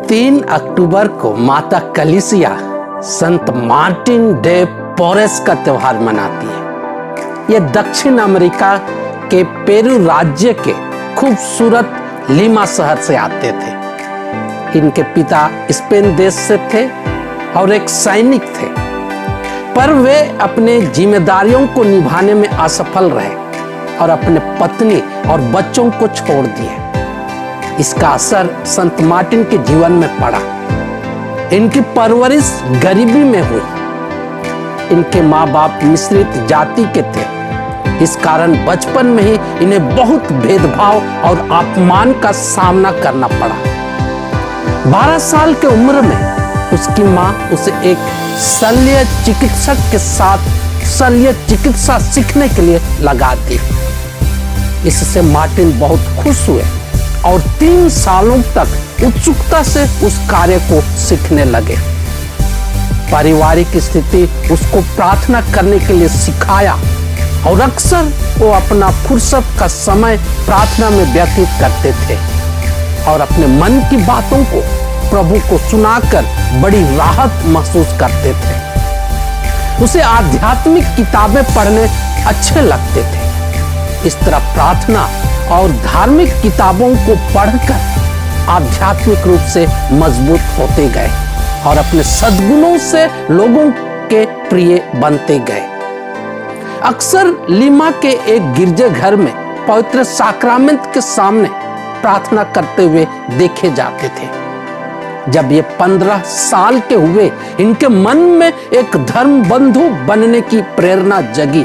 3 अक्टूबर को माता कलीसिया संत मार्टिन डे पोरेस का त्योहार मनाती है। यह दक्षिण अमेरिका के पेरू राज्य के खूबसूरत लीमा शहर से आते थे। इनके पिता स्पेन देश से थे और एक सैनिक थे, पर वे अपने जिम्मेदारियों को निभाने में असफल रहे और अपने पत्नी और बच्चों को छोड़ दिए। इसका असर संत मार्टिन के जीवन में पड़ा। इनकी परवरिश गरीबी में हुई। इनके माँ बाप मिश्रित जाति के थे। इस कारण बचपन में ही इन्हें बहुत भेदभाव और अपमान का सामना करना पड़ा। 12 साल की उम्र में उसकी माँ उसे एक शल्य चिकित्सक के साथ शल्य चिकित्सा सीखने के लिए लगा दी। इससे मार्टिन बहुत खुश हुए और 3 सालों तक उत्सुकता से उस कार्य को सीखने लगे। पारिवारिक स्थिति उसको प्रार्थना करने के लिए सिखाया और अक्सर वो अपना फुर्सत का समय प्रार्थना में व्यतीत करते थे और अपने मन की बातों को प्रभु को सुनाकर बड़ी राहत महसूस करते थे। उसे आध्यात्मिक किताबें पढ़ने अच्छे लगते थे। इस तरह प्रार्थना और धार्मिक किताबों को पढ़कर आध्यात्मिक रूप से मजबूत होते गए और अपने सद्गुणों से लोगों के प्रिय बनते गए। अक्सर लीमा के एक गिरजाघर में पवित्र साक्रामेंट के सामने प्रार्थना करते हुए देखे जाते थे। जब ये 15 साल के हुए, इनके मन में एक धर्म बंधु बनने की प्रेरणा जगी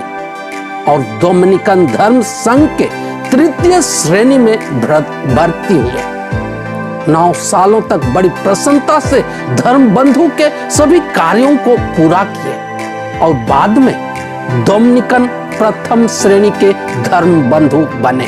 और डोमिनिकन धर्म संघ के 3य श्रेणी में भर्ती हुए। 9 सालों तक बड़ी प्रसन्नता से धर्म बंधु के सभी कार्यों को पूरा किए और बाद में डोमिनिकन प्रथम श्रेणी के धर्म बंधु बने।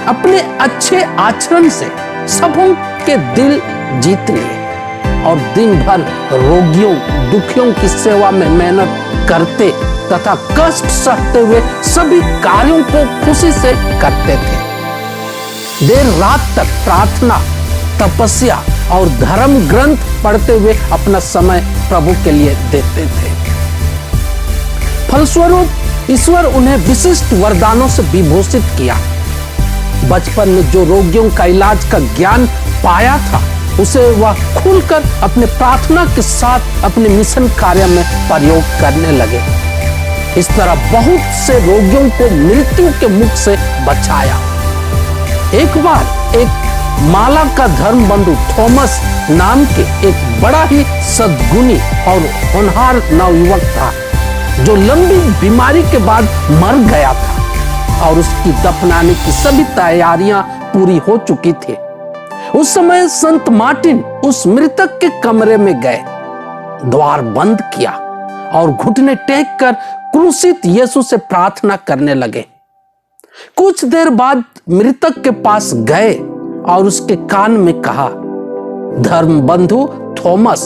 अपने अच्छे आचरण से सबों के दिल जीत लिए और दिन भर रोगियों दुखियों की सेवा में मेहनत करते तथा कष्ट सहते हुए सभी कार्यों को खुशी से करते थे। देर रात तक प्रार्थना, तपस्या और धर्म ग्रंथ पढ़ते हुए अपना समय प्रभु के लिए देते थे। फलस्वरूप ईश्वर उन्हें विशिष्ट वरदानों से विभूषित किया। बचपन में जो रोगियों का इलाज का ज्ञान पाया था, उसे वह खुलकर अपने प्रार्थना के साथ अपने मिशन कार्य में प्रयोग करने लगे। इस तरह बहुत से रोगियों को मृत्यु के मुख से बचाया। एक बार एक माला का धर्म बंधु थॉमस नाम के एक बड़ा ही सद्गुणी और होनहार नवयुवक था, जो लंबी बीमारी के बाद मर गया था और उसकी दफनाने की सभी तैयारियां पूरी हो चुकी थी। उस समय संत मार्टिन उस मृतक के कमरे में गए, द्वार बंद किया और घुटने टेक कर क्रूसित यीशु से प्रार्थना करने लगे। कुछ देर बाद मृतक के पास गए और उसके कान में कहा, धर्म बंधु थॉमस,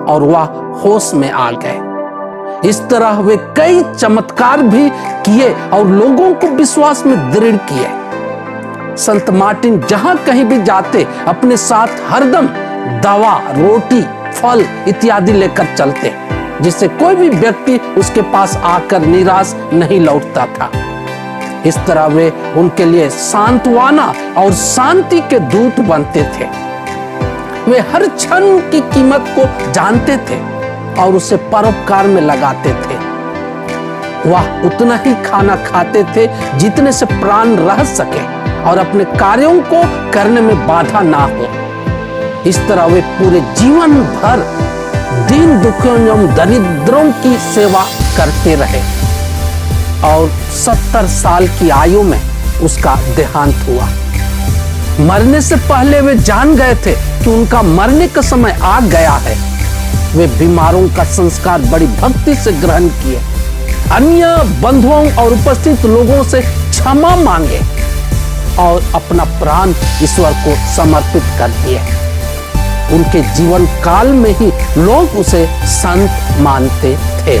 और वह होश में आ गए। इस तरह वे कई चमत्कार भी किए और लोगों को विश्वास में दृढ़ किए। संत मार्टिन जहां कहीं भी जाते अपने साथ हरदम दवा, रोटी, फल इत्यादि लेकर चलते, जिससे कोई भी व्यक्ति उसके पास आकर निराश नहीं लौटता था। इस तरह वे उनके लिए सांत्वना और शांति के दूत बनते थे। वे हर क्षण की कीमत को जानते थे और उसे परोपकार में लगाते थे। वह उतना ही खाना खाते थे जितने से प्राण रह सके और अपने कार्यों को करने में बाधा ना हो। इस तरह वे पूरे जीवन भर दीन दुखियों एवं दरिद्रों की सेवा करते रहे और 70 साल की आयु में उसका देहांत हुआ। मरने से पहले वे जान गए थे कि उनका मरने का समय आ गया है। वे बीमारों का संस्कार बड़ी भक्ति से ग्रहण किए, अन्य बंधुओं और उपस्थित लोगों से क्षमा मांगे और अपना प्राण ईश्वर को समर्पित कर दिए। उनके जीवन काल में ही लोग उसे संत मानते थे।